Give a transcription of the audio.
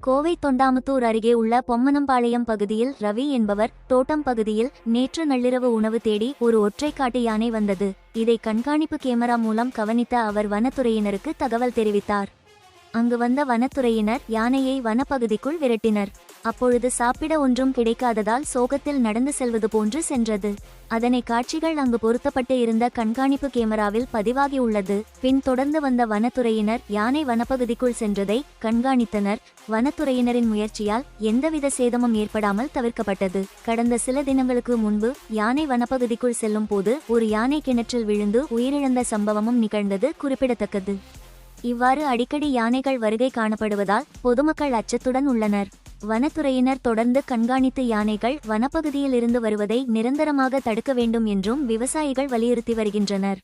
கோவை தொண்டாமுத்தூர் அருகே உள்ள பொம்மனம்பாளையம் பகுதியில் ரவி என்பவர் தோட்டம் பகுதியில் நேற்று நள்ளிரவு உணவு தேடி ஒரு ஒற்றைக்காட்டு யானை வந்தது. இதை கண்காணிப்பு கேமரா மூலம் கவனித்த அவர் வனத்துறையினருக்கு தகவல் தெரிவித்தார். அங்கு வந்த வனத்துறையினர் யானையை வனப்பகுதிக்குள் விரட்டினர். அப்பொழுது சாப்பிட ஒன்றும் கிடைக்காததால் சோகத்தில் நடந்து செல்வது போன்று சென்றது. அதனை காட்சிகள் அங்கு பொருத்தப்பட்டு இருந்த கண்காணிப்பு கேமராவில் பதிவாகி உள்ளது. பின் தொடர்ந்து வந்த வனத்துறையினர் யானை வனப்பகுதிக்குள் சென்றதை கண்காணித்தனர். வனத்துறையினரின் முயற்சியால் எந்தவித சேதமும் ஏற்படாமல் தவிர்க்கப்பட்டது. கடந்த சில தினங்களுக்கு முன்பு யானை வனப்பகுதிக்குள் செல்லும் போது ஒரு யானை கிணற்றில் விழுந்து உயிரிழந்த சம்பவமும் நிகழ்ந்தது குறிப்பிடத்தக்கது. இவ்வாறு அடிக்கடி யானைகள் வருகை காணப்படுவதால் பொதுமக்கள் அச்சத்துடன் உள்ளனர். வனத்துறையினர் தொடர்ந்து கண்காணித்து யானைகள் வனப்பகுதியில் இருந்து வருவதை நிரந்தரமாக தடுக்க வேண்டும் என்றும் விவசாயிகள் வலியுறுத்தி வருகின்றனர்.